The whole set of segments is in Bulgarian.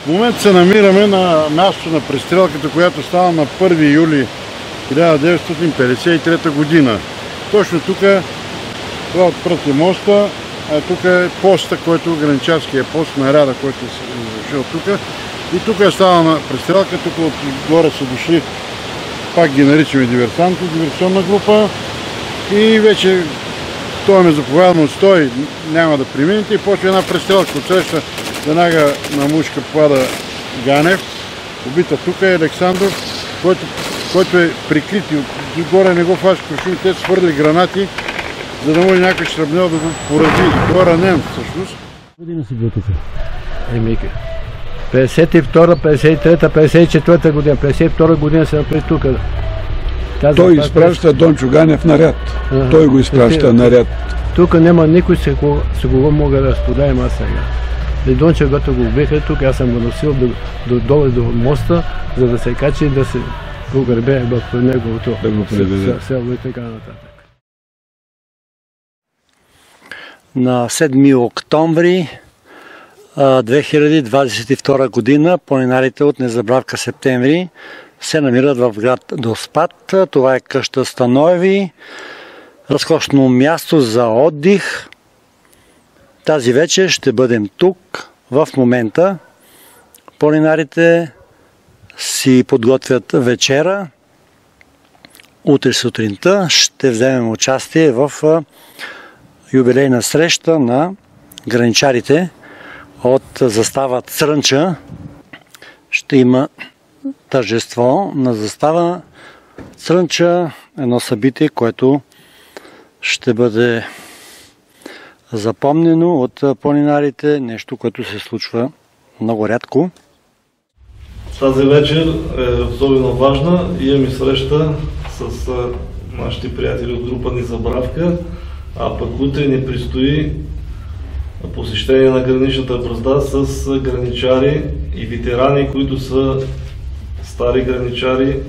В момента се намираме на място на престрелката, която става на 1 юли 1953 година. Точно тук, това отпред е моста, а тук е поста, който граничарския пост, наряда, който е зашъл тук. И тук е става престрелка, тук отгоре са дошли, пак ги наричаме диверсанти, диверсионна група. И вече той ме заповядано, стой, няма да преминете, и почва една престрелка. Отсреща веднага на мушка попада Ганев, убита тук е Александров, който е прикрит и отгоре не го фаща куршум, те свърли гранати, за да може някой шрапнел да го порази. И той е ранен всъщност. Година си бил тук? 52, 53, 54 година. 52 година се направи тук. Той изпраща Дончо Ганев наряд. Той го изпраща наряд. Тук няма никой с кого мога да споделям аз сега. И Дончо, когато го убиха тук, аз съм го носил долу до моста, за да се качи и да се погребе в неговото село и така нататък. На 7 октомври 2022 година планинарите от Незабравка Септември се намират в град Доспат. Това е къща Станоеви, разкошно място за отдих. Тази вечер ще бъдем тук. В момента планинарите си подготвят вечера. Утре сутринта ще вземем участие в юбилейна среща на граничарите от застава Црънча. Ще има тържество на застава Црънча, едно събитие, което ще бъде запомнено от планинарите, нещо, което се случва много рядко. Тази вечер е особено важна. Имаме среща с нашите приятели от група Незабравка, а пък утре ни предстои посещение на граничната бразда с граничари и ветерани, които са стари граничари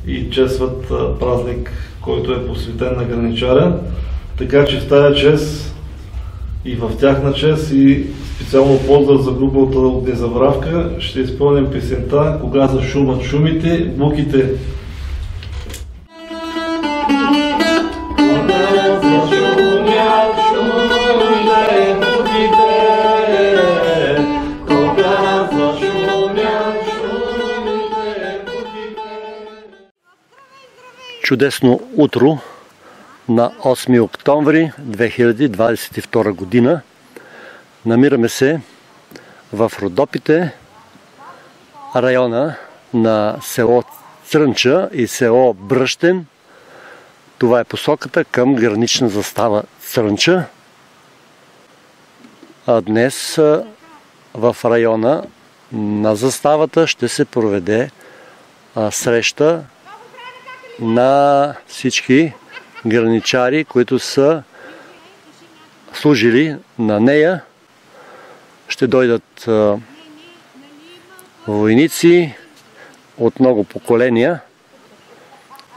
и честват празник, който е посветен на граничаря. Така че в тая чест и в тяхна чест и специално поздрав за групата от Незабравка ще изпълним песента "Кога зашумат шумите, буките". Чудесно утро на 8 октомври 2022 година. Намираме се в Родопите, района на село Црънча и село Бръщен. Това е посоката към гранична застава Црънча. А днес в района на заставата ще се проведе среща на всички граничари, които са служили на нея. Ще дойдат войници от много поколения.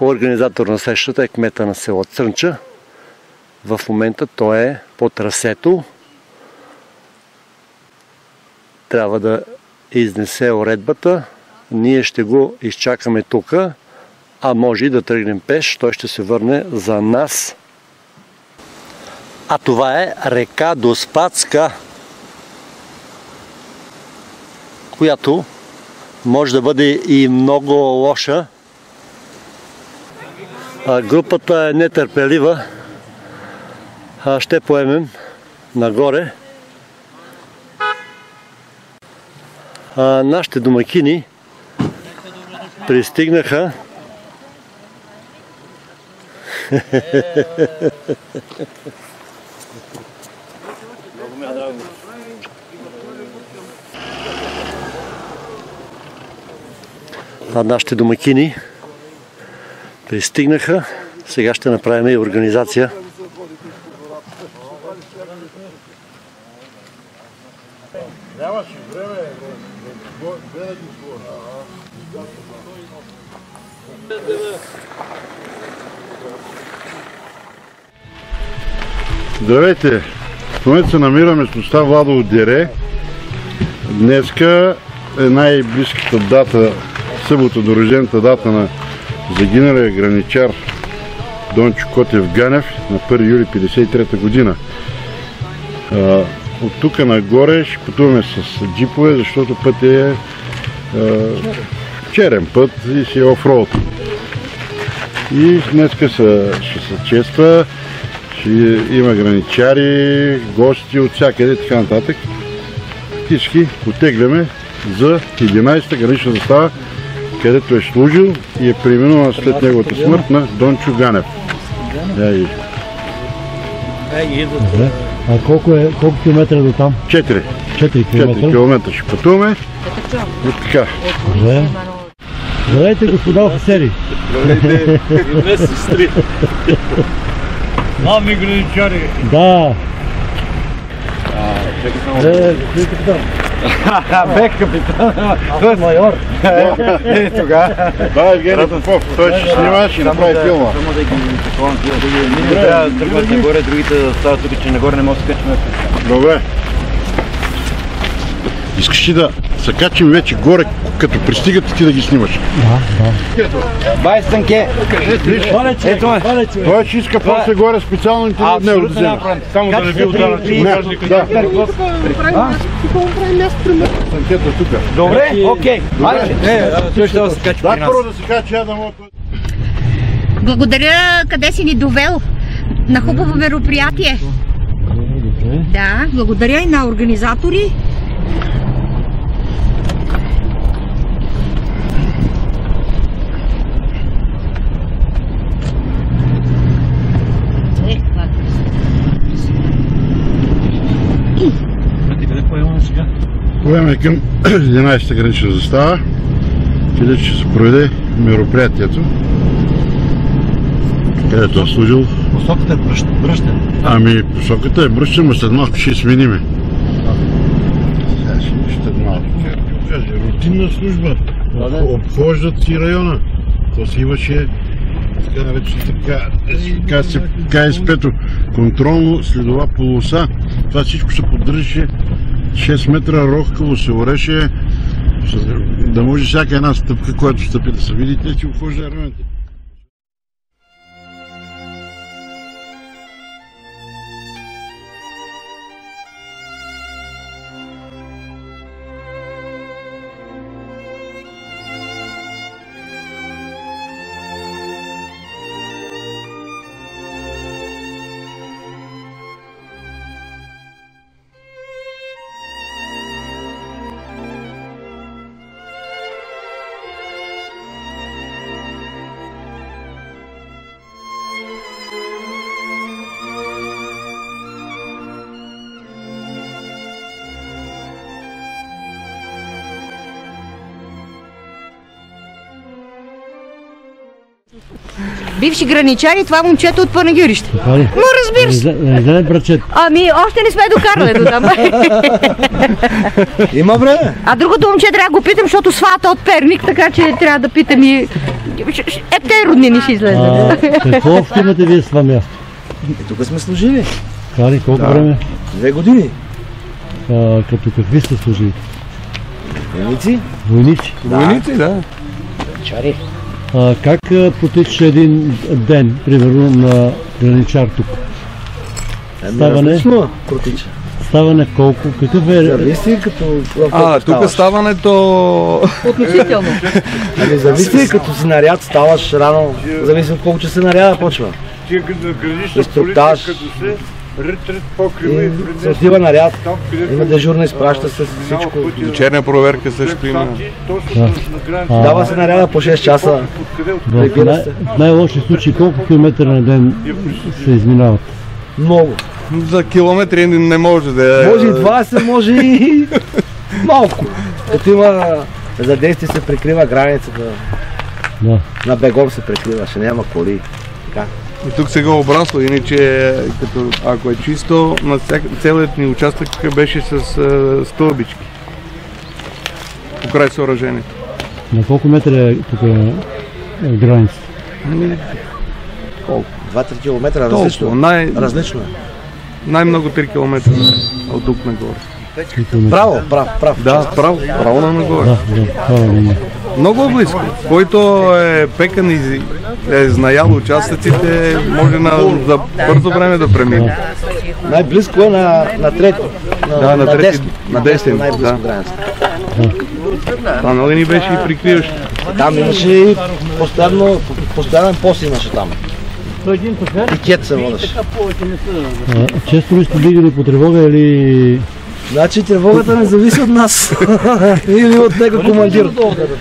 Организатор на срещата е кмета на село Црънча. В момента той е по трасето. Трябва да изнесе уредбата. Ние ще го изчакаме тук, а може и да тръгнем пеш. Той ще се върне за нас. А това е река Доспатска, която може да бъде и много лоша. Групата е нетърпелива. Ще поемем нагоре. Нашите домакини пристигнаха. Нашите домакини пристигнаха. Сега ще направим и организация. Здравейте! В момента се намираме с местността Владово дере. Днеска е най-близката дата, събота до рождената дата на загиналия граничар Дончо Котев Ганев на 1 юли 1953 година. От тук нагоре ще пътуваме с джипове, защото път е черен път и си е офроуд. И днеска ще се чества, ще има граничари, гости от всякъде и така нататък. Всички потегляме за 11-та гранична застава, където е служил и е преминала след неговата смърт на Дончо Ганев. А колко километра до там? 4 километра ще пътуваме. И така. Здравейте, господа офицери! Здравейте, две сестри! Главни граничари! Да! Бек капитан! Той е майор! Тога! Да, Евгений Попов, той ще снима, ще направи филма. Трябва да тръгват нагоре, другите да стават тук, че нагоре не може да се качим. Добре. Искаш ли да се качим вече горе, като пристигат ти да ги снимаш? Да. Бай, Станке! Ето ме! Той ще иска после горе специално интервю от него да вземе. Само да не би отдана, че го кажеш никъде. Станкето тук. Добре, окей. Той ще да се качи при нас. Да, първо да се качи, да мога. Благодаря, къде си ни довел на хубаво мероприятие. Да, благодаря и на организатори. Поемаме към 11-та гранична застава, където ще се проведе мероприятието, където е служил. Посоката е връщане. Ами, посоката е връщане, но след малко ще смениме. След малко. Рутинна служба. Обхождат си района. То си имаше така наречената КСП-то, контролно-следова полоса. Това всичко се поддържаше 6 метра рохкаво се ореше, да може всяка една стъпка, която стъпи да се види, те си обхожда районите. Бивши граничари, това момчето от Панагюрище. Но разбира се. Ами, още не сме докарали до там. Има време. А другото момче трябва да го питам, защото свата от Перник, така че трябва да питам и... те роднини ще излезнат. Какво общо имате вие с това място? Тук сме служили. Колко време? 2 години. Като какви сте служили? Войници? Войници, да. Чари. Как протича един ден, примерно, на граничар тук? Ставане колко? Какъв е? Зависи като... тук ставането... Относително. Ами зависи, като си наряд ставаш рано, зависи от колко часа наряда почва. Инструктаж. Се отива наряд, има дежурна, изпраща се всичко. Вечерна проверка също има. Дава се наряда по 6 часа. В най-лоши случаи колко километра на ден се изминават? Много. За километри не може да е. Може и 20, може и малко. Като има за действие се прикрива границата. На бегом се прикрива, ще няма коли. И тук сега обрасло, иначе ако е чисто, на целият ни участък беше с стълбички покрай съоръжението. На колко метра е тук граница? Колко? 2-3 км различно. Различно е. Най-много 3 км от тук нагоре. Право. Да, право на нагоре. Много близко. Който е пекан и е знаял участъците, може за бързо време да премине. Най-близко е на трети. На трети, на десен. Най-близко граница. Това нали ни беше и прикриващ. Там имаше и постоянен пост имаше там. Пикет се водеше. Често ли сте дигали по тревога или... Значи тревогата не зависи от нас или от него командир.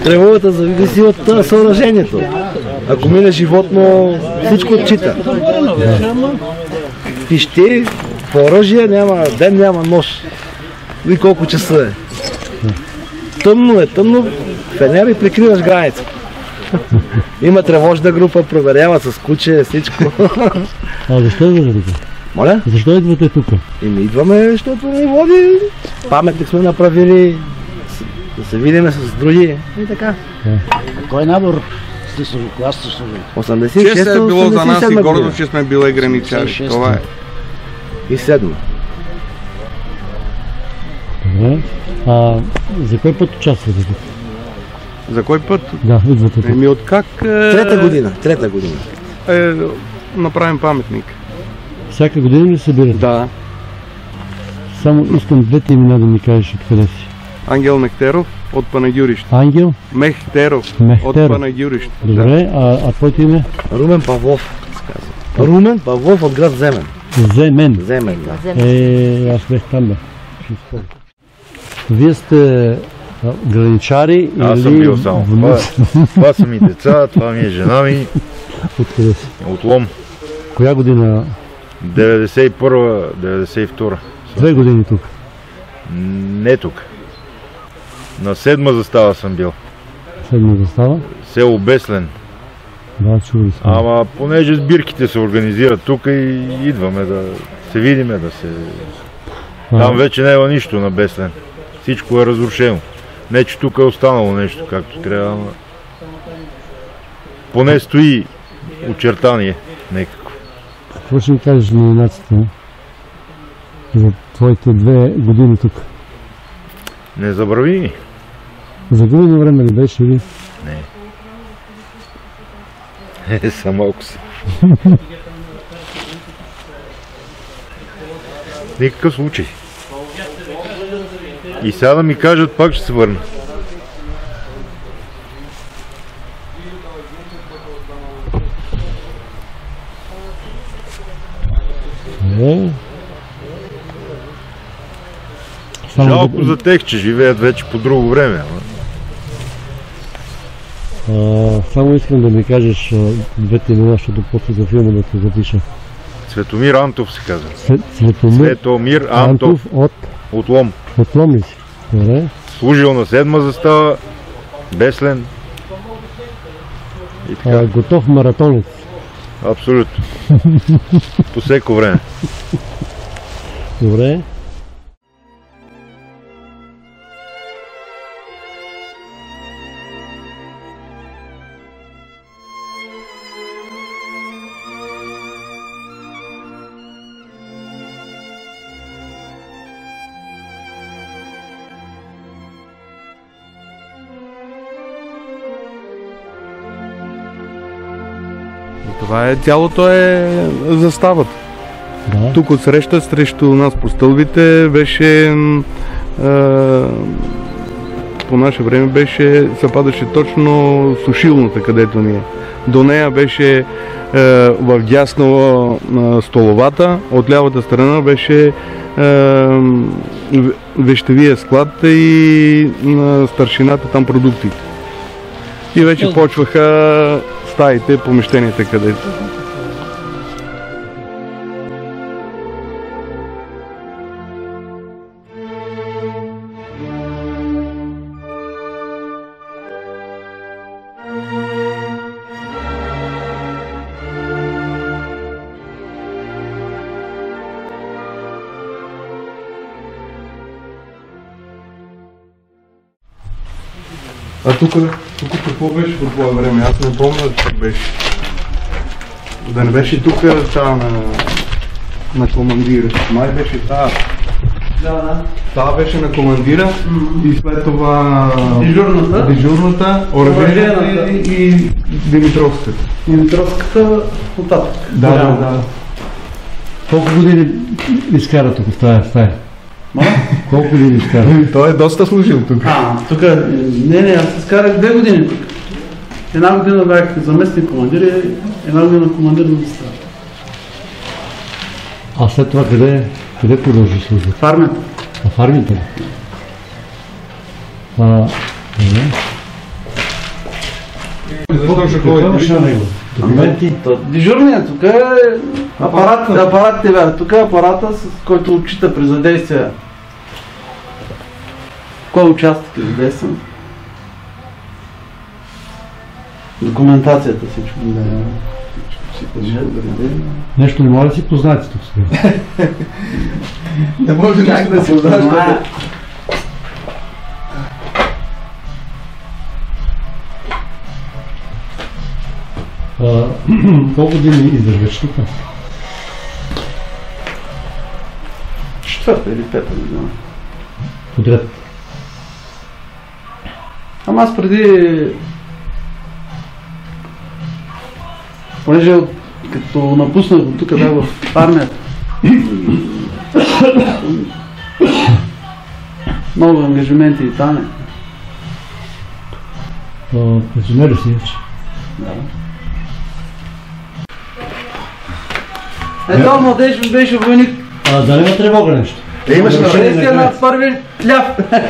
Тревогата зависи от съоръжението. Ако мине животно, всичко отчита. Пищи, по оръжие няма ден, няма нощ. И колко часа е. Тъмно, фенер и прикриваш граница. Има тревожна група, проверяват с куче, всичко. А защо идвате тук? Моля? Защо идвате тук? Идваме, защото ни води. Паметник сме направили, да се видим с други и така. Кой набор сте служили? Кога сте служили? 86-та, Чест е било за нас и гордо, година. че сме били граничари. Това е. И 7. Добре. За кой път участвате тук? За кой път? Да, идвате тук. Еми от как... Трета година. Направим паметник. Всяка година ли събирате? Да. Само искам двете имена да ми кажеш откъде си. Ангел Мехтеров от Панагюрище. Ангел? Мехтеров от Панагюрище. Добре, а твоето име? Румен Павлов. Румен Павлов от град Земен. Земен. Земен, да. Аз бех там, да. Вие сте граничари или... Аз съм бил само. Това са ми деца, това ми е жена ми. Откъде си? От Лом. Коя година? 91-92. 2 години тук? Не тук. На 7-ма застава съм бил. 7-ма застава? Село Беслен. Да, чули сме. Ама понеже сбирките се организират тук и идваме да се видиме, да се... Там вече няма нищо на Беслен. Всичко е разрушено. Не, че тук е останало нещо както трябва, ама... Поне стои очертание някакво. Какво ще ми кажеш на юнаците за твоите 2 години тук? Незабравими. Загубено време ли беше или? Не. Са малко са. Никакъв случай. И сега да ми кажат, пак ще се върна. Жалко за тех, че живеят вече по друго време. Само искам да ми кажеш двете имена, защото после за филма да те запиша. Цветомир Антов се казва. Цветомир Антов от Лом. От Лом ли си? Добре. Служил на 7-ма застава, Беслен. И така. Готов маратонец. Абсолютно. По всеко време. Добре. Това е, цялото е заставата. Да. Тук отсреща, срещу нас по стълбите, беше по наше време се падаше точно сушилната, където ни е. До нея беше в дясно столовата, от лявата страна беше вещевия склад и старшината там продуктите. И вече почваха стаите, помещенията, където. А тук какво беше по това време? Аз не помня как беше. Да не беше тук тази на командира. Май беше тази. Това беше на командира и след това дежурната, оръжейната и Димитровската. Димитровската оттатък. Да. Колко години изкара тук в тази стая? Колко години изкара? Той е доста служил тук. Тук, не, аз изкарах 2 години тук. Една година бях заместник командир и една година командир на страна. А след това къде продължи служба? В армията. В армията ли? Документи? Дежурният тук е апаратите бяха. Тук е апарата, с който отчита при задействие. Кой участък е задействан? Документацията всичко. Нещо не може да си познаете тук сега. Не може как да се познаете. Колко години издържаш тук? 4-та или 5-та година. Подред? Ама аз преди... Понеже като напуснах от тук бях в армията. Много ангажименти и там. Пенсионер ли си вече? Да. Ето младеж беше войник. Да няма тревога нещо. Имаше на първи ляв.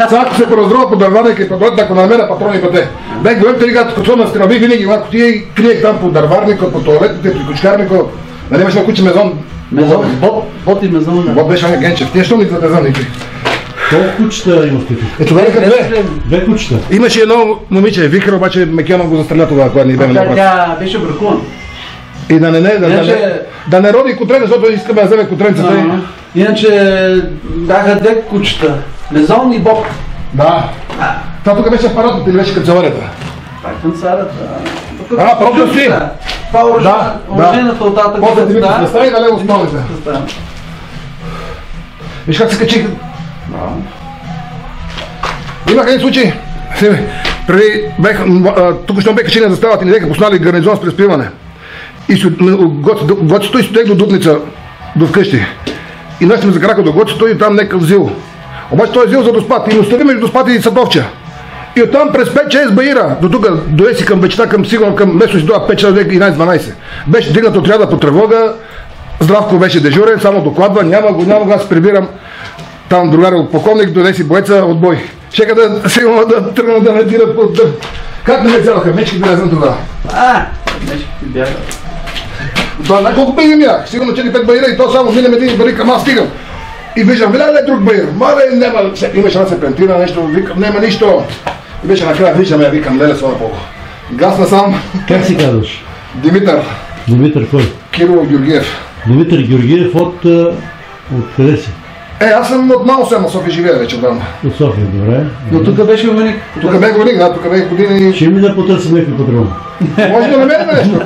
Цако се пораздрува по дърварника и патроните, ако намеря патрони пъте. Бех голем телегат, като на стена, винаги малко тия и криех там по дърварника, по туалетите, при кучкарника. Нали имаше на куче Мезон? Бот и Мезон, да. Бот беше Аня Генчев. Тия що ми за Мезон никой? Колко кучета имаш тук? Това нека две. Две кучета. Имаше едно момиче, Викар, обаче Мекена го застреля тогава, когато ни бяме на прав. Тя беше бракувана. И да не роди котрен, защото искаме да вземе котренцата. Иначе бяха 2 кучета. Мезон и Боб. Да. Това тук беше апаратът или беше канцеларията? Това е канцеларията. Просто си! Това оръжейната оттатък. После ти викаш, представи на лево столите. Виж как се качих. Имах един случай. Тук ще бе качени на заставата и не дека поснали гарнизон с преспиване. И Гоци стои стоех до Дупница, до вкъщи. И нещо ме закрака до Гоци, стои там некъв зил. Обаче той е зил за Доспат и ме остави между Доспат и Садовча. И оттам през 5-6 баира, до тук, до Еси към Бечета, към сигурно към место си това 5-11-12. Беше дигнат отряда по тревога, Здравко беше дежурен, само докладва, няма го, аз прибирам там другар от полковник, донеси боеца от бой. Чека да сигурно да тръгна да надират под... Как не ме взяха? Мечки да не знам тогава. Мечки бяха. Това на колко баири мях? Сигурно 4-5 баира и то само минем един бари към аз стигам. И виждам, видя ли друг баир? Мале, няма, имаше една серпентина, нещо, викам, няма нищо. И беше накрая, виждам, я викам, леле слава Богу. Гасна сам. Как си казваш? Димитър. Димитър кой? Кирило Георгиев. Димитър Георгиев от къде си? Аз съм от Мало Сема, София живея вече отдавна. От София, добре. Но тук беше войник. Тук бе войник, да, тук бе години. Ще ми да потърсим някакви патрони. Може да намерим нещо.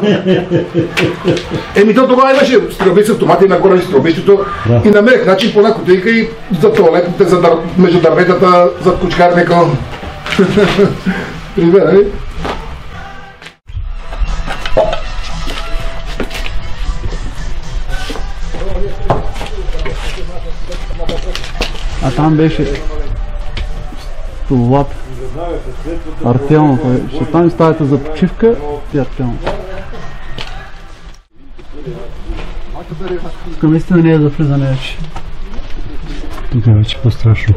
То тогава имаше стрелби с автомати нагоре стрелбището и намерих начин по една кутийка и за туалетните, между дърветата, за кучкарника. Привет, нали? А там беше столовата. Артелното е. Ще там ставите за почивка и артелното. Тук наистина не е за влизане вече. Тук е вече по-страшно.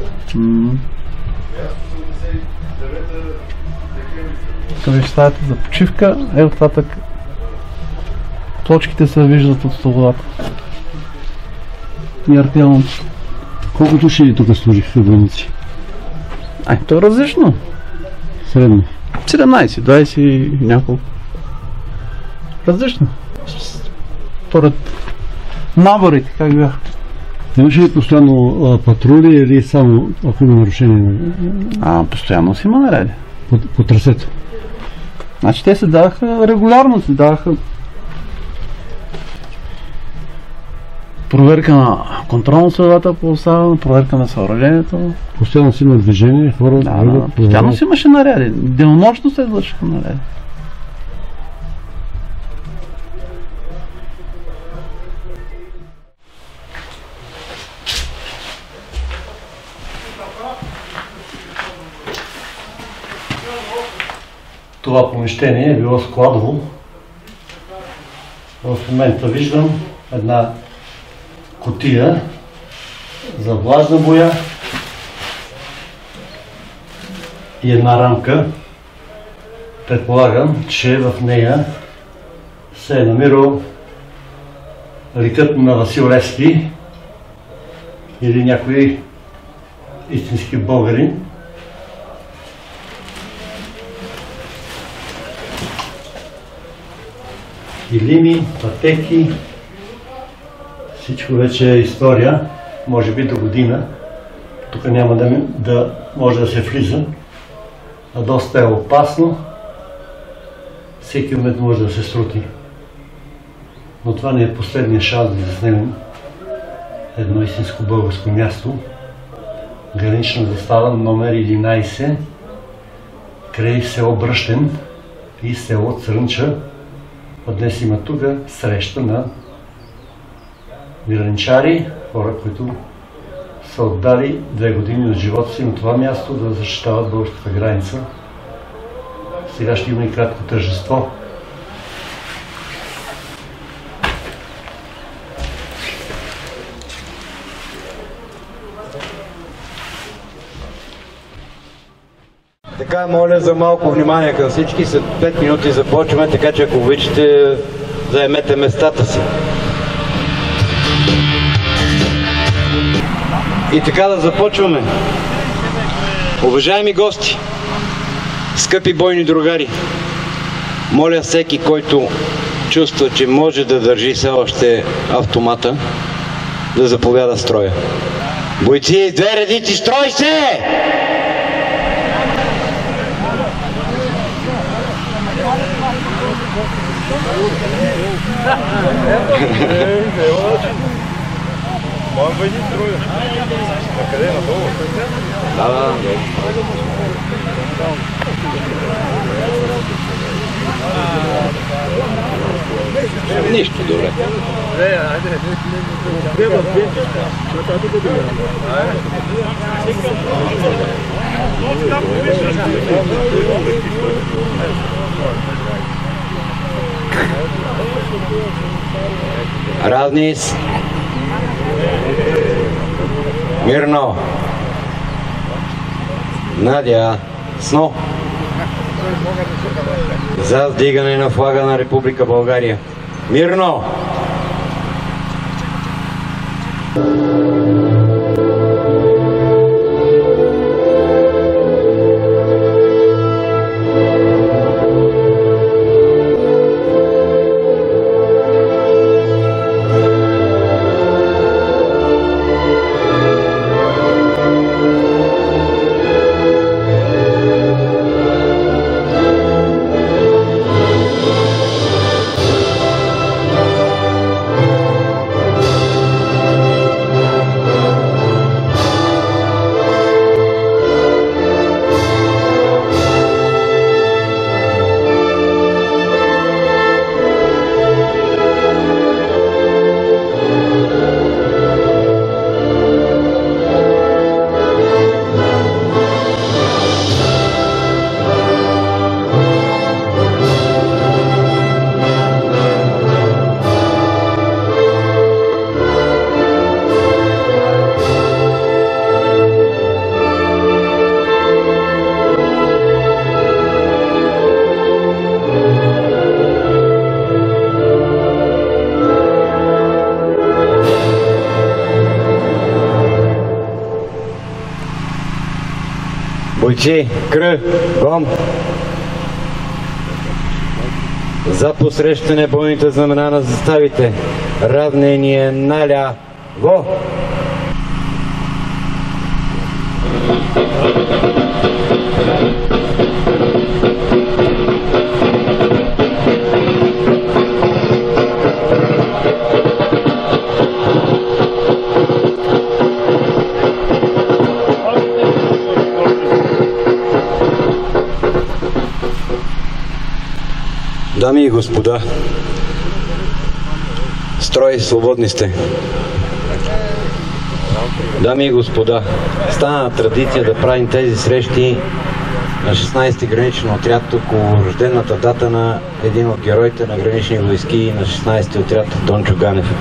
Тук вече ставите за почивка, оттатък точките се виждат от столовата. И артелното. Колко души тук служиха войници? То е различно. Средно? 17, 20 и няколко. Различно. Според наборите, как бяха. Имаше ли постоянно патрули или само ако има нарушение? Постоянно си има наряди. По трасето? Значи те се даваха, регулярно се даваха. Проверка на контролно-следователна полоса, проверка на съоръжението. Постоянно си има движение, хора. Постоянно си имаше наряди. Денонощно се извършиха наряди. Това помещение е било складово. В момента виждам една кутия за влажна боя и една рамка. Предполагам, че в нея се е намирал ликът на Васил Левски или някой истински българин. Килими, пътеки, всичко вече е история, може би до година. Тук няма да може да се влиза, а доста е опасно. Всеки момент може да се срути. Но това не е последния шанс да заснемем едно истинско българско място. Гранична застава номер 11 край село Бръщен и село Црънча. А днес има тук среща на граничари, хора, които са отдали 2 години от живота си на това място да защитават българската граница. Сега ще има и кратко тържество. Така, моля за малко внимание към всички. След 5 минути започваме, така че ако обичате, заемете местата си. И така да започваме. Уважаеми гости, скъпи бойни другари, моля всеки, който чувства, че може да държи все още автомата, да заповяда в строя. Бойци, 2 редици, строй се! Мам войни строя. А къде надолу? Да. Нищо, добре. Разниц. Мирно. Надя. Сно. За вдигане на флага на Република България. Мирно. Бойци, кръ, гон. За посрещане бойните знамена на заставите. Равнение наляво. Дами и господа, строй, свободни сте. Дами и господа, стана традиция да правим тези срещи на 16-ти граничен отряд около рождената дата на един от героите на гранични войски на 16-ти отряд Дончо Ганев.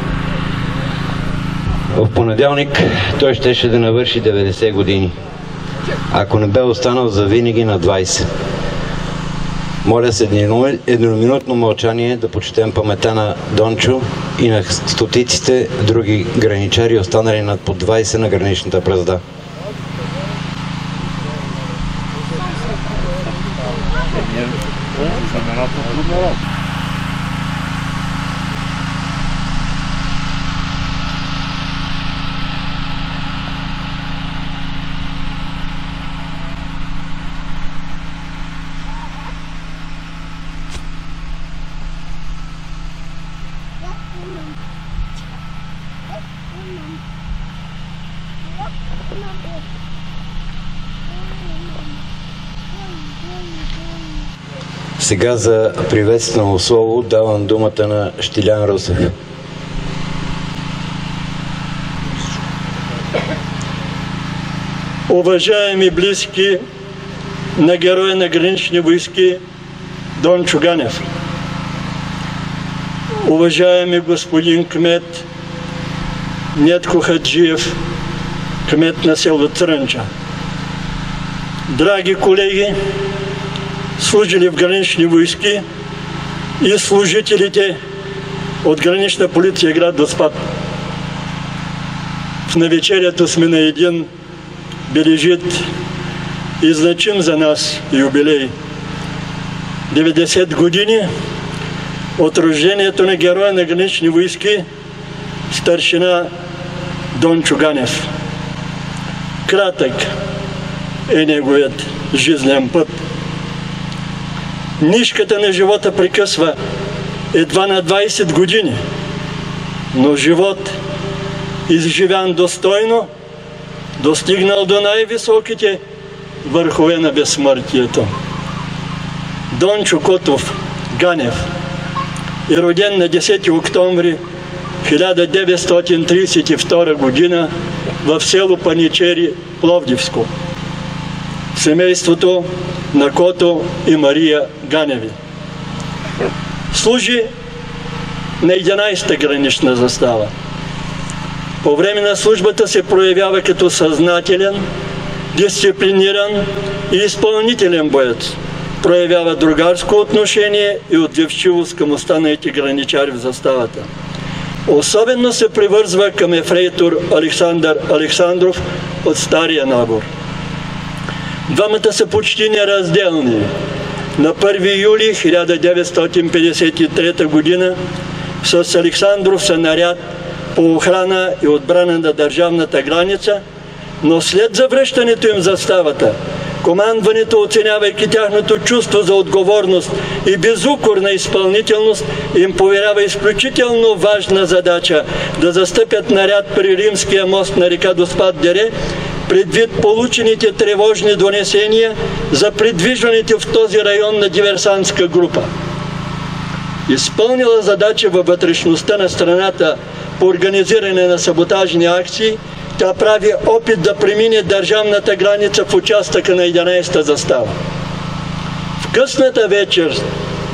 В понеделник той щеше да навърши 90 години, ако не бе останал завинаги на 20. Моля с едноминутно мълчание да почетем паметта на Дончо и на стотиците други граничари, останали над по 20 на граничната бразда. Сега за приветствено слово давам думата на Щилян Русев. Уважаеми близки на героя на гранични войски Дончо Ганев, уважаеми господин кмет Нетко Хаджиев, кмет на село Трънча, драги колеги, служили в гранични войски и служителите от гранична полиция град Доспат. В навечерието сме на един бележит и значим за нас юбилей. 90 години от рождението на героя на гранични войски старшина Дончо Ганев. Кратък е неговият жизнен път. Нишката на живота прекъсва едва на 20 години, но живот, изживян достойно, достигнал до най-високите върхове на безсмъртието. Дончо Котов Ганев е роден на 10 октомври 1932 година в село Паничери, Пловдивско, в семейството на Кото и Мария Ганеви. Служи на 11-та гранична застава. По време на службата се проявява като съзнателен, дисциплиниран и изпълнителен боец. Проявява другарско отношение и отзивчивост към останалите граничари в заставата. Особено се привързва към ефрейтор Александър Александров от стария набор. Двамата са почти неразделни. На 1 юли 1953 година с Александров са наряд по охрана и отбрана на държавната граница, но след завръщането им в заставата, командването, оценявайки тяхното чувство за отговорност и безукорна изпълнителност, им поверява изключително важна задача да застъпят наряд при Римския мост на река Доспат-дере, предвид получените тревожни донесения за придвижваните в този район на диверсантска група. Изпълнила задача във вътрешността на страната по организиране на саботажни акции, тя прави опит да премине държавната граница в участъка на 11-та застава. В късната вечер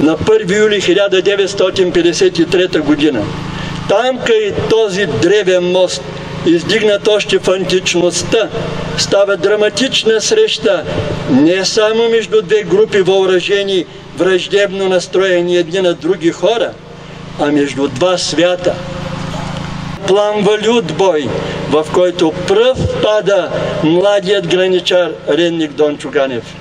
на 1 юли 1953 година, там край този древен мост, издигнат още в античността, става драматична среща не само между две групи въоръжени, враждебно настроени едни на други хора, а между два свята. Пламва лют бой, в който пръв пада младият граничар ренник Дончо Ганев.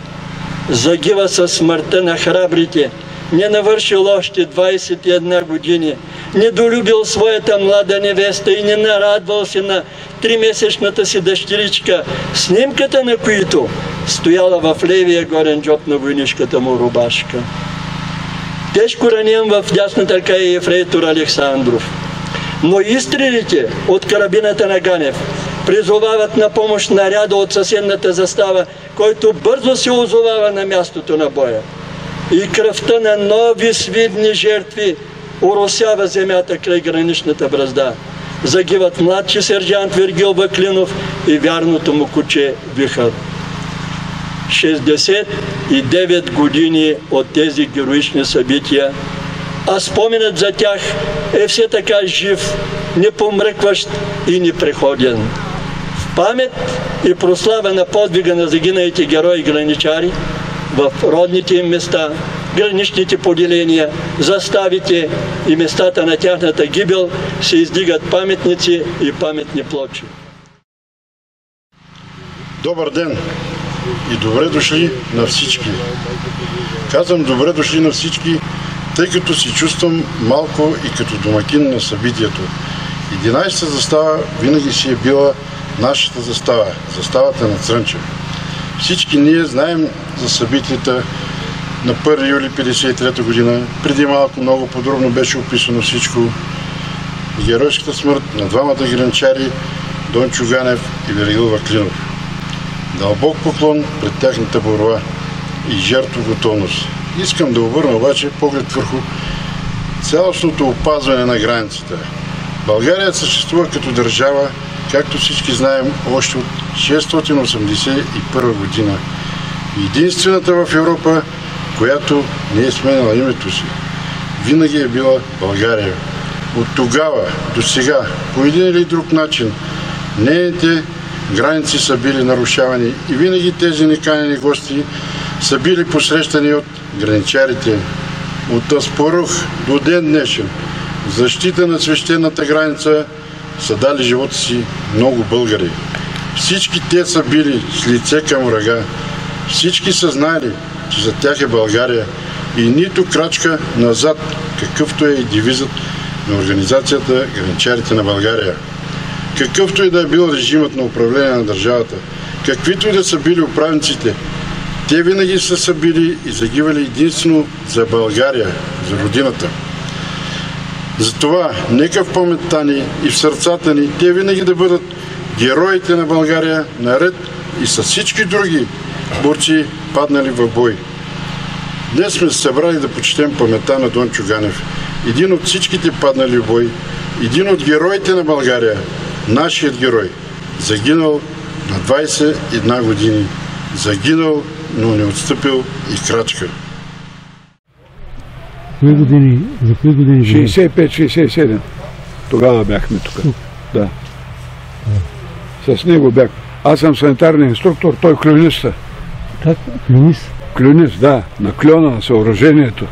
Загива със смъртта на храбрите, не навършил още 21 години, недолюбил своята млада невеста и не нарадвал се на 3-месечната си дъщеричка, снимката на които стояла в левия горен джоб на войнишката му рубашка. Тежко ранен в дясната ръка е ефрейтор Александров. Но изстрелите от карабината на Ганев призовават на помощ наряда от съседната застава, който бързо се озовава на мястото на боя. и кръвта на нови свидни жертви оросява земята край граничната бразда. Загиват младши сержант Вергил Баклинов и вярното му куче Вихър. 69 години от тези героични събития, а споменът за тях е все така жив, непомръкващ и непреходен. В памет и прослава на подвига на загиналите герои и граничари в родните им места, граничните поделения, заставите и местата на тяхната гибел се издигат паметници и паметни плочи. Добър ден и добре дошли на всички. Казвам добре дошли на всички, тъй като се чувствам малко и като домакин на събитието. 11-та застава винаги си е била нашата застава, заставата на Црънча. Всички ние знаем за събитията на 1 юли 1953 година. Преди малко много подробно беше описано всичко. Геройската смърт на двамата граничари Дончо Ганев и Вергил Баклинов. Дълбок поклон пред тяхната борба и жертвоготовност. Искам да обърна обаче поглед върху цялостното опазване на границата. България съществува като държава, както всички знаем, още от 681 година. Единствената в Европа, която не е сменила името си. Винаги е била България. От тогава до сега, по един или друг начин, нейните граници са били нарушавани и винаги тези неканени гости са били посрещани от граничарите. От Аспарух до ден днешен в защита на свещената граница са дали живота си много българи. Всички те са били с лице към врага. Всички са знали, че за тях е България и нито крачка назад, какъвто е и девизът на организацията Граничарите на България. Какъвто и да е бил режимът на управление на държавата, каквито и да са били управниците, те винаги са били и загивали единствено за България, за родината. Затова нека в паметта ни и в сърцата ни те винаги да бъдат героите на България, наред и с всички други борци, паднали в бой. Днес сме се събрали да почетем паметта на Дончо Ганев, един от всичките паднали в бой, един от героите на България, нашият герой, загинал на 21 години, загинал, но не отстъпил и крачка. За кои години? 65-67. Тогава бяхме тук. Да. С него бях. Аз съм санитарен инструктор, той клюниста. Как? Клюнист? Клюнист, да. На кльона, на съоръжението.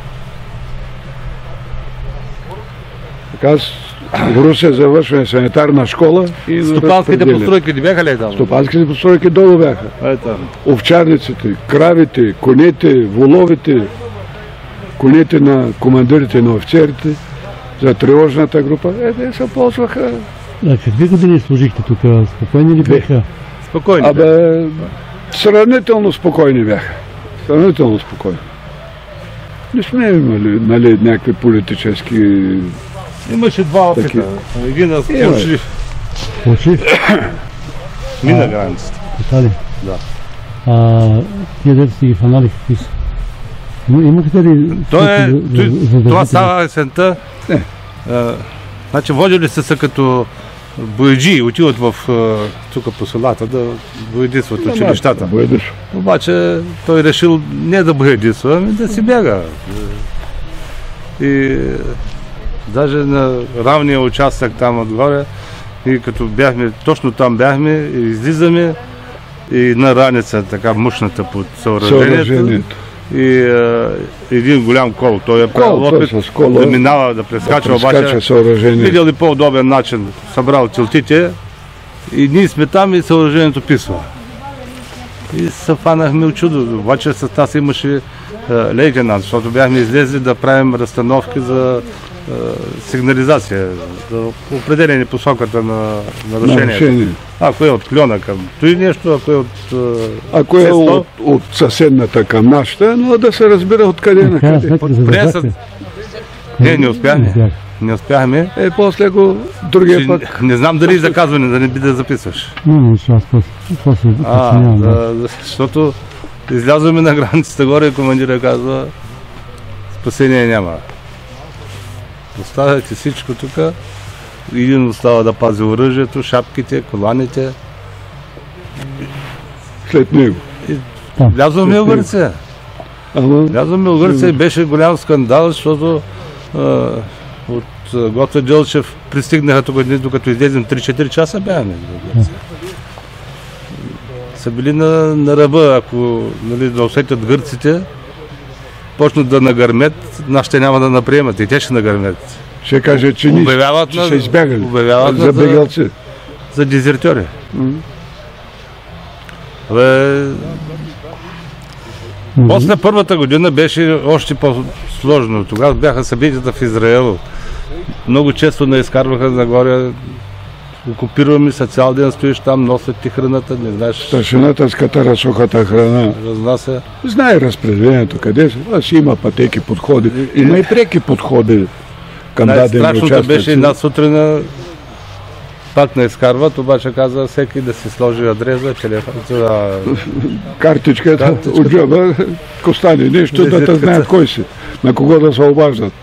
Така в Русе завършваме санитарна школа и стопанските постройки не бяха ли там? Стопанските постройки долу бяха. Овчарниците, кравите, конете, воловите, конете на командирите на офицерите за тревожната група. Те се ползваха. Какви години служихте тук? Спокойни ли бяха? Спокойни. Сравнително спокойни бяха. Сравнително спокойни. Не сме имали някакви политически... Имаше два опита. Един е Плочлив. Плочлив? Мина границата. Така ли? Да. Тия дете си ги фанали какви са? Имахте ли... Това става есента. Значи водили са като бояджи, отиват тук по селата да боядисват училищата. Обаче той решил не да боядисва, ами да си бяга. И даже на равния участък там отгоре, и като бяхме, точно там бяхме, и излизаме и на раница, така мощната под съоръжението. И един голям кол, той е правил опит да минава, да прескача, обаче видял ли по-удобен начин, събрал целтите и ние сме там и съоръжението писва. И се фанахме от чудо, обаче с нас имаше лейтенант, защото бяхме излезли да правим разстановки за сигнализация, за определение посоката на нарушението. Ако е от кльона към той нещо, ако е от... Ако е от съседната към нашата, но да се разбира откъде на къде. Не успяхме. Не успяхме. После го другия път. Не знам дали заказване, да не би да записваш. Не, защото излязоме на границата горе и командира казва, спасение няма. Оставяте всичко тук. Един остава да пази оръжието, шапките, коланите. След него. Влязохме в Гърция. Влязохме в Гърция и беше голям скандал, защото от Гоце Делчев пристигнаха тук, докато излезем 3-4 часа бяхме в Гърция. Са били на ръба, ако да усетят гърците, почнат да нагърмят, нашите няма да наприемат и те ще нагърмят. Ще каже, че са избягали за бегалци. За дезертьори. После първата година беше още по-сложно. Тогава бяха събитията в Израел. Много често не изкарваха нагоре. Окупираме се, цял ден стоиш там, носят ти храната, не знаеш. Старшината с катара сухата храна. Разнася. Знае разпределението къде са. Аз има пътеки подходи. Има и преки подходи към дадени участъци. Най-страшното беше една сутрина, пак не изкарват, обаче каза всеки да си сложи адрesa, телефон, картичката от джоба, ако стане нещо, да те знаят кой си, на кого да се обаждат.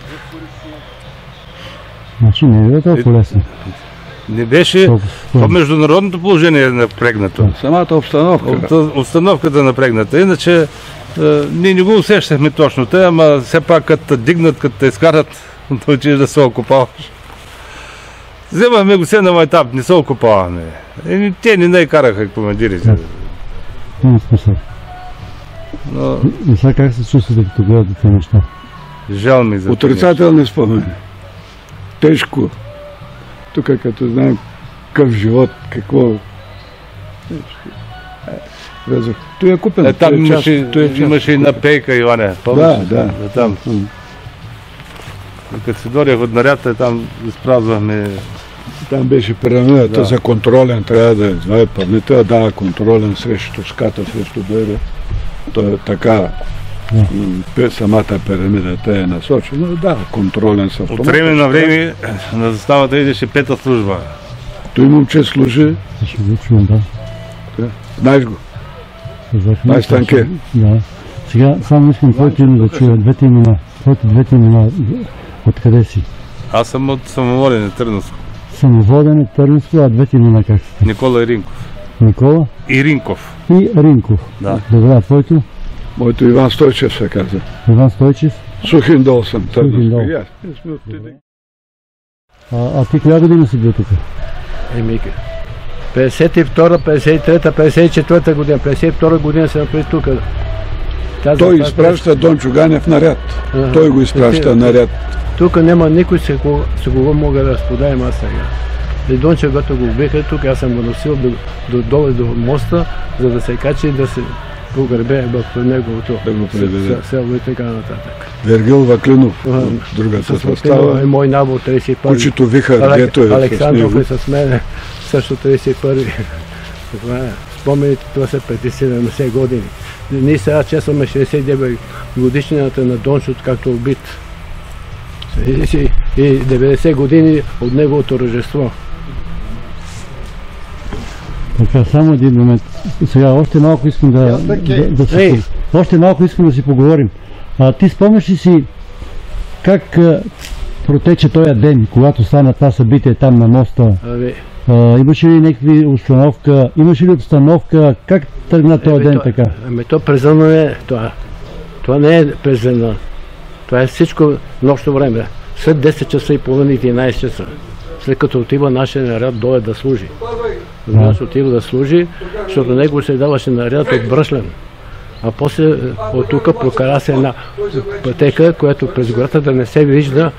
Значи не е толкова лесно. Не беше, международното положение е напрегнато. Самата обстановка. Обстановката е напрегната. Иначе ние не го усещахме точно. Те, ама все пак като дигнат, като те изкарат, да отидеш да се окопаваш. Вземахме го се на майтап, не се окопаваме. Те не най-караха командирите. Няма смисъл. И сега как се чувствате, като гледате тези неща? Жал ми за отрицателни спомени. Тежко. Тук като знаем какъв живот, какво... Той е купен. Там имаше и на пейка, Иване. Да. Там. Като си дойдях от нарядта, там изпразвахме. Там беше пирамидата за контролен, трябва да знае паметта, да дава контролен срещу ската, срещу бебе. То е така, самата пирамидата е насочена, да, контролен с автомат. От време на време на заставата идеше пета служба. Той момче служи. Знаеш го? Най-станке. Да. Сега само искам твоето име да чуя, двете имена. Твоите двете имена, откъде си? Аз съм от Самоводене, Търновско. Самоводене, Търновско, а двете имена как сте? Никола Иринков. Никола? Иринков. И Ринков. Да. Добре, а твоето? Моето Иван Стойчев се казва. Иван Стойчев? Сухиндол съм, Търновско. А ти коя година си бил тук? 52, 53, 54 година. 52 година се направи тук. Той изпраща Дончо Ганев наряд. Той го изпраща наряд. Тук няма никой с кого мога да споделям аз сега. И Дончо, когато го убиха тук, аз съм го носил долу до моста, за да се качи и да се погребе в неговото село и така нататък. Вергил Ваклинов, другата състава. Мой набор 31. Кучето Вихар, дето е Александров е с мене, също 31. Спомените, това са преди 70 години. Ние сега честваме 69 годишнината на Дончо, както убит. И 90 години от неговото рождество. Така, само един момент. Сега още малко искам още малко искам да си поговорим. Ти спомняш ли си как протече този ден, когато стана това събитие там на моста? Имаше ли някакви установка? Имаше ли обстановка? Как тръгна този ден така? То през деня не е това. Това не е през деня. Това е всичко нощно време. След 10 часа и половина и 11 часа. След като отива нашия наряд доле да служи. Значи отива да служи, защото него се даваше наряд от Бръшлен. А после от тук прокара се една пътека, която през гората да не се вижда,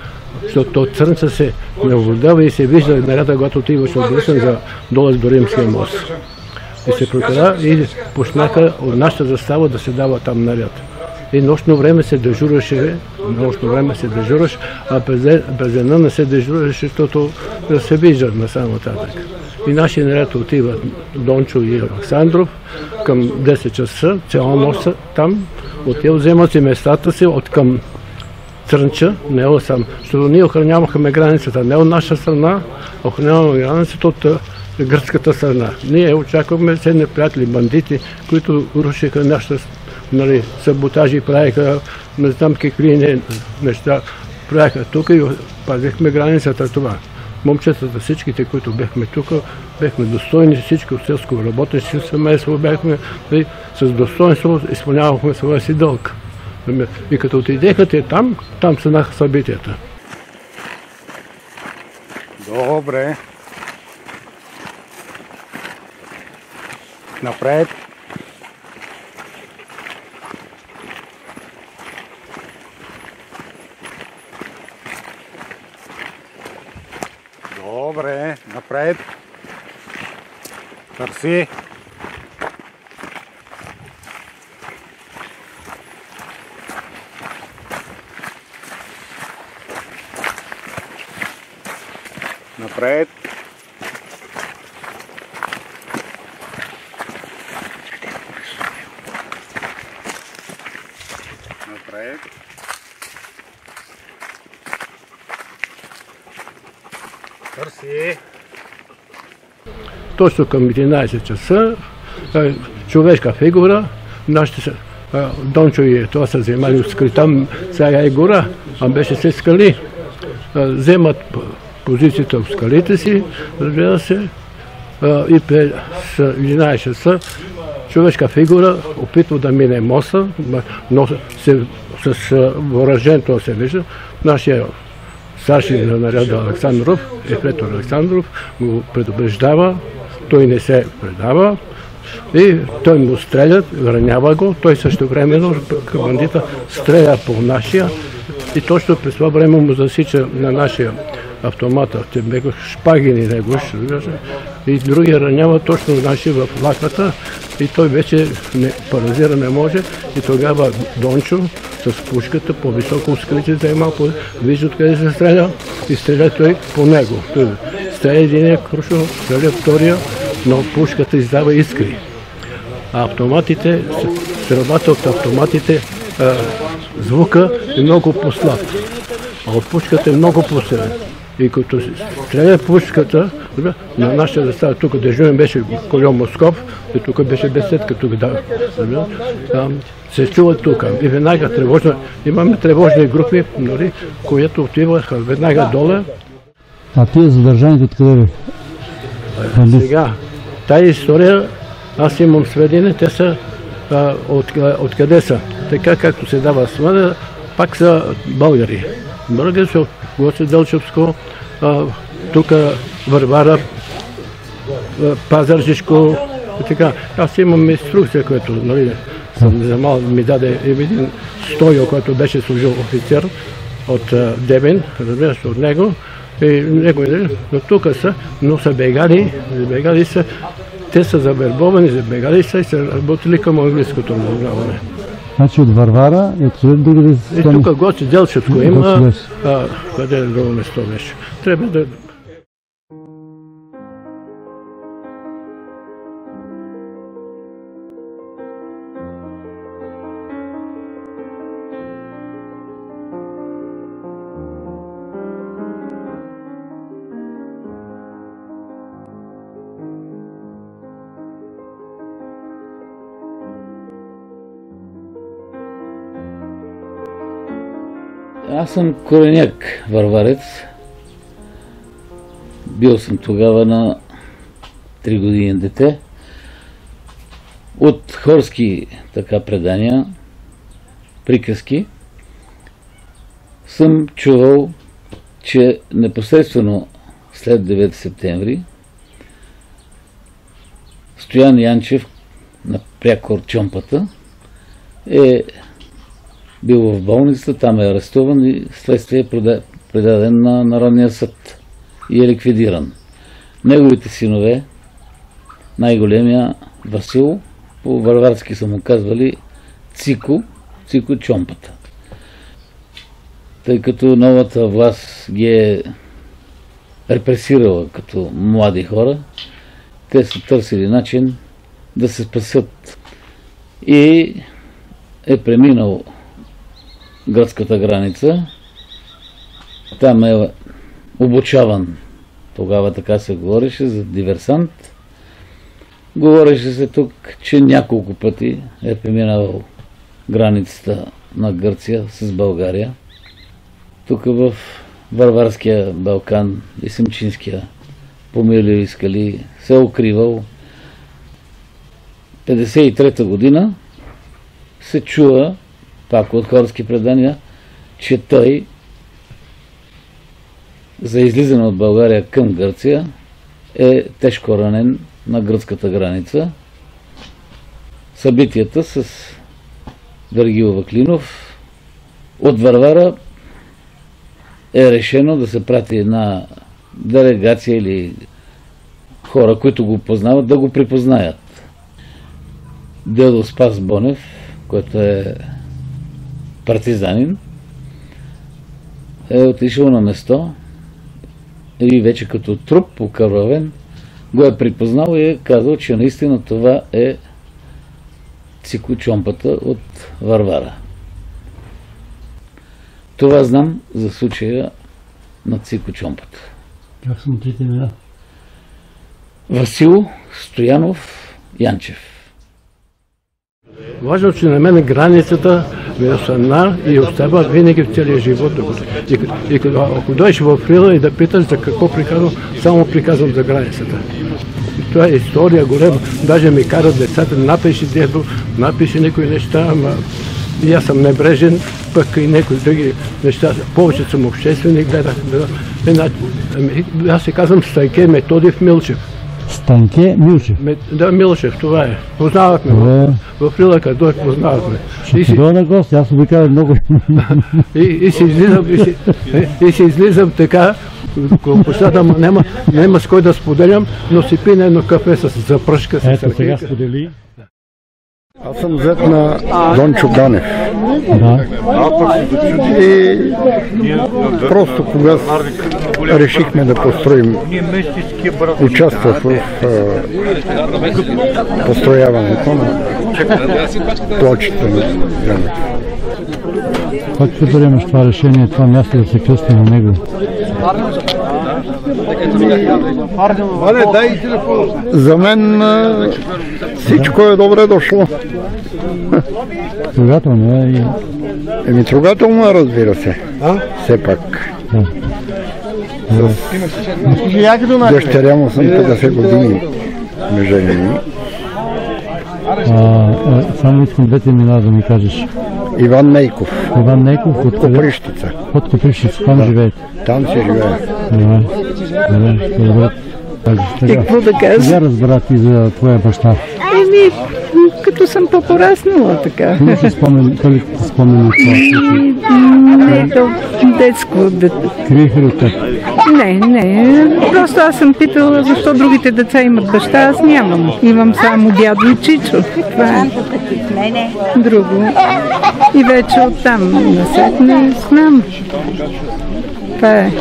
защото Църнца се наводява и се вижда наряда, когато отиваше от Бръшлен за доле до Римския мост. И се прокара и почнаха от нашата застава да се дава там наряд. И нощно време се дежураше, а през деня не се дежураше, защото да се вижда насам нататък. И нашия наряд отива Дончо и Александров към 10 часа, цяла нощ там, отива, вземат си местата си от към Църнча, не от сам, защото ние охранявахме границата, не от наша страна, охранявахме границата от гръцката страна. Ние очакваме се неприятели, бандити, които рушиха нашата нали, саботажи правиха, не знам какви неща правиха тук и пазихме границата това. Момчетата, всичките, които бяхме тук, бяхме достойни, всички от селско работещи семейство бяхме и с достоинство изпълнявахме своя си дълг. И като отидеха те там станаха събитията. Добре. Напред. Добре, напред. Търси. Напред. Напред. Търси. Точно към 11 часа човешка фигура, нашите Дончо и това са вземали от скали, там сега е гора, а беше се скали. Вземат позицията в скалите си, разбира се, и през 11 часа човешка фигура опитва да мине моста, но с въоръжението се вижда. Нашия старши на наряда Александров, ефрейтор Александров, го предупреждава, той не се предава и той му стрелят, ранява го, той също времено бандита стреля по нашия и точно през това време му засича на нашия автомата, те бяха шпагини него, и другия ранява точно нашия в лаката и той вече паразира не може и тогава Дончо с пушката по-високо скрити заема, вижда откъде се стреля и стреля той по него. Стреля единия крушо, стреля втория, но пушката издава искри. А автоматите, стрелбата от автоматите, звука е много по-слаб, а от пушката е много по-силен. И като стреля пушката, на нашия застава, тук дежурен беше Кольо Москов, и тук беше беседка, тук се чува тук. И веднага тревожна, имаме тревожни групи, които отиваха веднага долу. А тия задържаните откъде ли? Сега, тая история, аз имам сведения, те са откъде са. Така както се дава смъда, пак са българи. Българи са Гоце Делчевско, тук Варвара, Пазарджишко и така. Аз имам инструкция, която съм вземал, ми даде един Стойо, който беше служил офицер от Девин, разбира се от него. Но тук са, но са бегали са, те са завербовани, забегали са и са работили към английското разузнаване. Значи от Варвара и от другаде... И тук Гоце Делчевско има, къде е друго место беше. Трябва да... Аз съм кореняк варварец. Бил съм тогава на 3 години дете. От хорски предания, приказки, съм чувал, че непосредствено след 9 септември Стоян Янчев на прякор Чомпата е бил в болница, там е арестуван и следствие е предаден на Народния съд и е ликвидиран. Неговите синове, най-големия Васил, по варварски са му казвали Цико Чомпата. Тъй като новата власт ги е репресирала като млади хора, те са търсили начин да се спасят. И е преминал гръцката граница. Там е обучаван, тогава така се говореше, за диверсант. Говореше се тук, че няколко пъти е преминавал границата на Гърция с България. Тук в Варварския Балкан и Семчинския помили скали се е укривал. 1953 година се чува, пак от хорски предания, че той за излизане от България към Гърция е тежко ранен на гръцката граница. Събитията с Вергил Ваклинов от Варвара е решено да се прати една делегация или хора, които го познават, да го припознаят. Дедо Спас Бонев, който е партизанин, е отишъл на место и вече като труп покървавен го е припознал и е казал, че наистина това е Цико Чомпата от Варвара. Това знам за случая на Цико Чомпата. Как са трите имена? Васил Стоянов Янчев. Важно, че на мен границата ми е остана и остава винаги в целия живот. И ако дойдеш в Рила и да питаш за какво приказвам, само приказвам за границата. И това е история голема. Даже ми карат децата, напиши дедо, напиши някои неща, ама и аз съм небрежен, пък и някои други неща. Повече съм общественик, гледах. Аз се казвам Стайке Методиев Милчев. Станке Милчев? Да, Милчев, това е. Познавахме в Рила, като дойдох, познавахме. Ще дойда на гости, аз обикалям много. И си излизам така, площада, няма с кой да споделям, но си пина едно кафе с запръшка. Ето сега сподели. Аз съм взет на Дончо Ганев. И просто кога решихме да построим, участвах в построяването на плочите на граната. Как ще приемеш това решение, това място да се кръсти на него? За мен всичко е добре дошло. Трогателно е и... Трогателно е, разбира се. Все пак. Дъщеря му съм 50 години меженени. Само искам двете имена да ми кажеш. Иван Нейков. Иван Нейков от Копривщица. От Копривщица, там живеете? Там се живее. Добре. Какво да кажа? Сега разбра ти за твоя баща. Като съм по-пораснала така. Не си спомени това? Не, то детско. Криеха ли от теб? Не. Просто аз съм питала защо другите деца имат баща, аз нямам. Имам само дядо и чичо. Това е друго. И вече оттам насетне знам. Това е.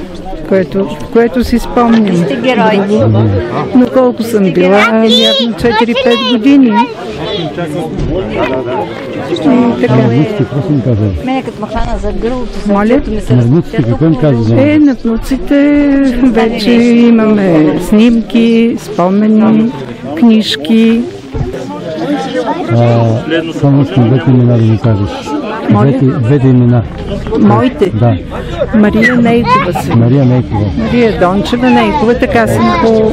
Което си спомням. Но колко съм била? Явно 4-5 години. Маргутски, какво съм казал? Мене като махана за гърлото, Моля? Маргутски, какво им каза? На внуците вече имаме снимки, спомени, книжки. Само искам двете имена да ми кажеш. Двете имена. Моите? Да. Мария Нейкова си. Мария Нейкова. Мария Дончева Нейкова, така съм по...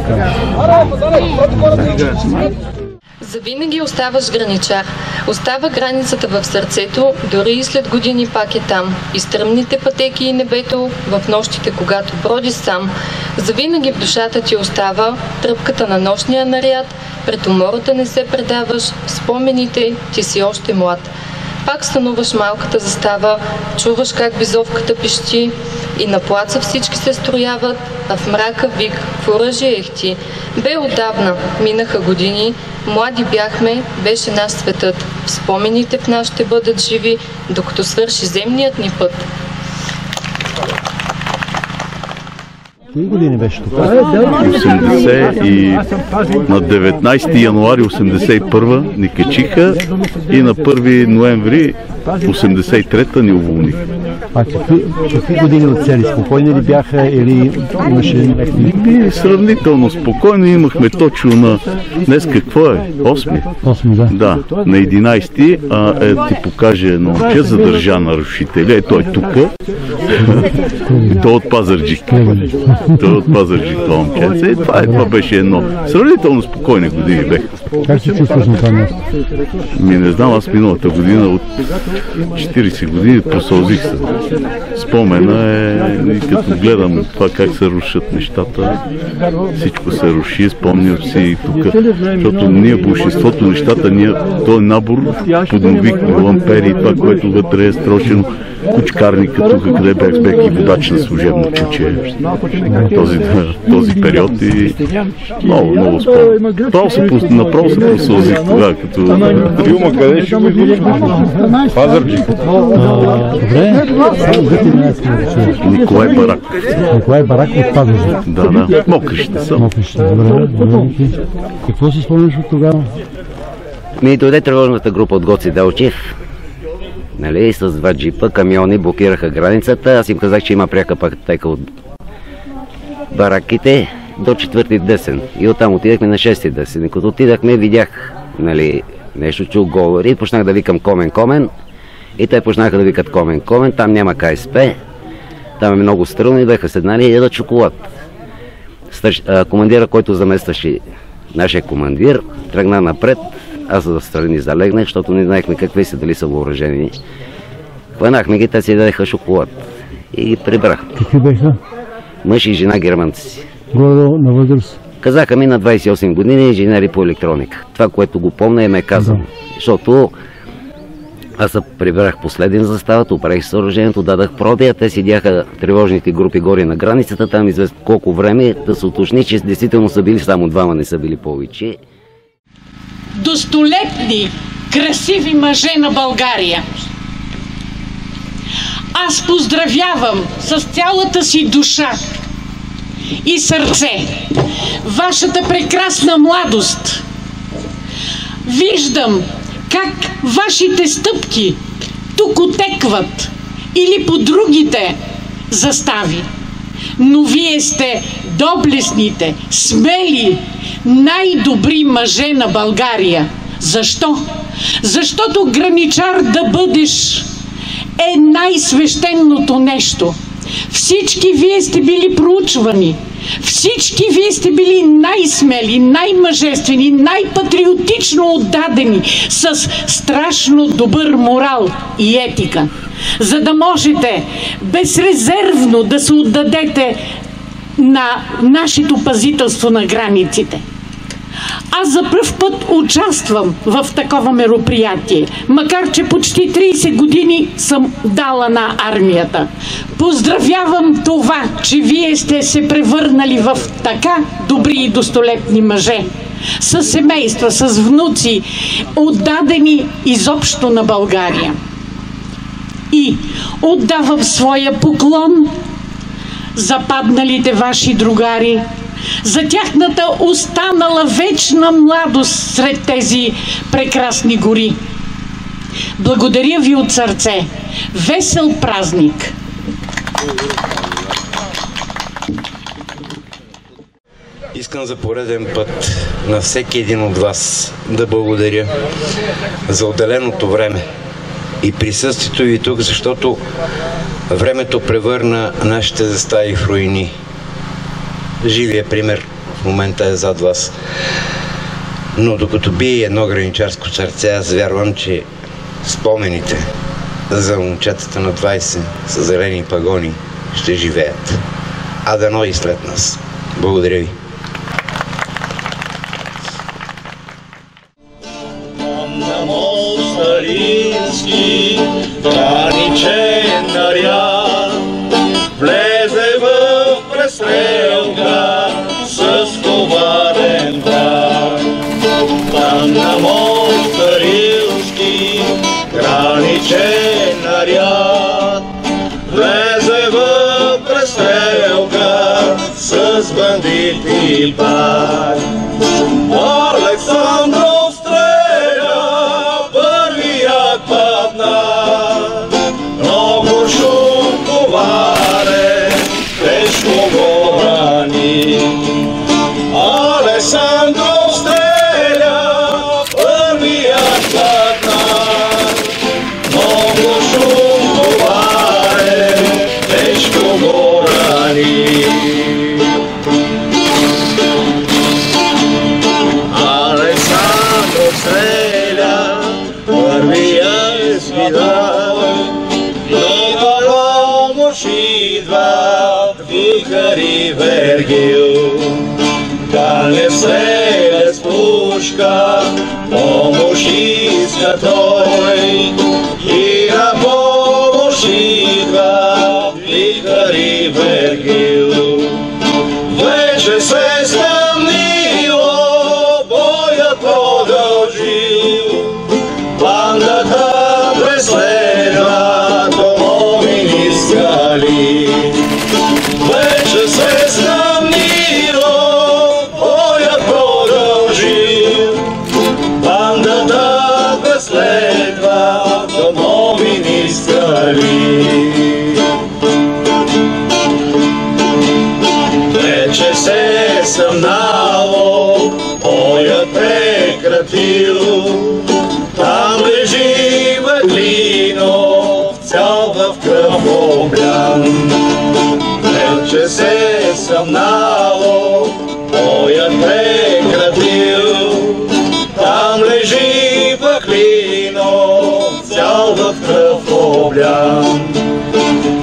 Завинаги оставаш граничар. Остава границата в сърцето, дори и след години пак е там. И стръмните пътеки и небето, в нощите, когато бродиш сам. Завинаги в душата ти остава тръпката на нощния наряд, пред умората не се предаваш, в спомените ти си още млад. Пак стануваш малката застава, чуваш как бизовката пищи и на плаца всички се строяват, а в мрака вик, в оръжие ехти. Бе отдавна, минаха години, млади бяхме, беше наш светът. В спомените в нас ще бъдат живи, докато свърши земният ни път. Кои години беше тук? 80 и на 19 януари 81 ни качиха и на 1 ноември 83-та ни уволниха. А какви години оцели? Спокойни ли бяха или имаше някакви? Сравнително спокойно имахме точно на днес какво е? 8? 8, да. Да, на 11-ти ти покаже едно момче, задържа нарушителя. Ето е тук. Той от Пазарджик. Той от Пазарджик, това момче. Това беше едно. Сравнително спокойни години беха. Как се чувстваш на това място? Не знам, аз миналата година от 40 години посълзих се. Спомена е, като гледам това как се рушат нещата, всичко се руши, спомням си тук, защото ние большинството нещата, този набор подновихме, лампери, това, което вътре е строшено, кучкарника тук, къде бях с бек и водач на служебно чуче. Този период и много спомням. Направо се посълзих тогава, като... Филма къде ще го излучва? Пазарджик. Добре. Николай Барак. Николай Барак от Пазарджик. Да. Мокрища са. Добре. Какво си спомняш от тогава? Ми дойде тревожната група от Гоци Делчев. Нали, с 2 джипа, камиони блокираха границата. Аз им казах, че има пряка пътека от бараките до 4-ти десен. И оттам отидахме на 6-ти десен. И като отидахме, видях, нали, нещо, чух говори и почнах да викам Комен. И те почнаха да викат Комен. Там няма КСП. Там е много стръмно и беха седнали и ядат шоколад. Командира, който заместваше нашия командир, тръгна напред. Аз за страни залегнах, защото не знаехме какви са, дали са въоръжени. Хванахме ги, те си дадеха шоколад и ги прибрах. Какви беха? Мъж и жена германци. Горе на възраст? Казаха ми на 28 години инженери по електроника. Това, което го помня и ме казвам. Защото аз се прибрах последен за заставата, оправих съоръжението, дадах продия, те седяха тревожните групи горе на границата, там известно колко време да се уточни, че действително са били само 2, не са били повече. Достолетни, красиви мъже на България. Аз поздравявам с цялата си душа и сърце вашата прекрасна младост. Виждам как вашите стъпки тук отекват или по другите застави. Но вие сте доблестните, смели, най-добри мъже на България. Защо? Защото граничар да бъдеш е най-свещеното нещо. Всички вие сте били проучвани. Всички вие сте били най-смели, най-мъжествени, най-патриотично отдадени, с страшно добър морал и етика, за да можете безрезервно да се отдадете на нашето пазителство на границите. Аз за пръв път участвам в такова мероприятие, макар че почти 30 години съм дала на армията. Поздравявам това, че вие сте се превърнали в така добри и достолетни мъже, с семейства, с внуци, отдадени изобщо на България. И отдавам своя поклон за падналите ваши другари, за тяхната останала вечна младост сред тези прекрасни гори. Благодаря ви от сърце. Весел празник! Искам за пореден път на всеки един от вас да благодаря за отделеното време и присъствието ви тук, защото времето превърна нашите застави в руини. Живия пример в момента е зад вас. Но докато бие едно граничарско сърце, аз вярвам, че спомените за момчетата на 20 с зелени пагони ще живеят. А дано и след нас. Благодаря ви. На мост старински, граничен наряд, влезе в престрелка с коварен враг. Там на мост старински, граничен наряд, влезе в престрелка с трети пак. Александров стреля, първият падна, но куршум коварен тежко го рани. Александров стреля, първият падна, но куршум коварен тежко го рани. Александров стреля, първия е свидал, но помощ идва Вихър и Вергил. Галев стреля с пушка, помощ иска той, и на помощ идва Вихър и Вергил. Вече се стъмнило, боят продължил, бандата преследва домовини скали. Вече се стъмнило, боят продължил, бандата преследва домовини скали. Вече се съмнало, боят прекратил, там лежи Въглинов, цял в кръв облян. Вече се съмнало, боят прекратил, там лежи Въглинов, цял в кръв облян.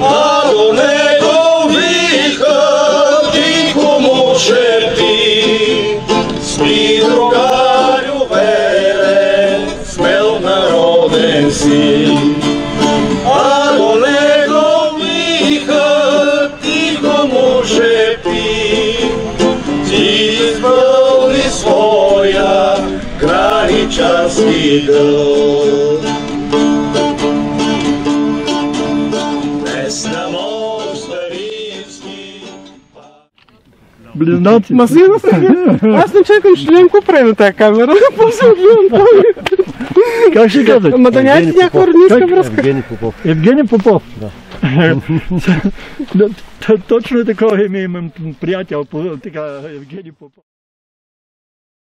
А до него Вихър тихо му шепти, спи, другарю верен, смел народен си. А до него Вихър тихо му шепти, ти изпълни своя граничарски дълг. Днес на мост Старински Близнаци. Ма сигурно аз не чекам, ще гледам какво прави на тази камера. После отгледам това. Как ще казвате? Ама да нямате някаква роднинска връзка. Евгений Попов. Евгений Попов? Да. Точно такова име имам приятел, така Евгений Попов.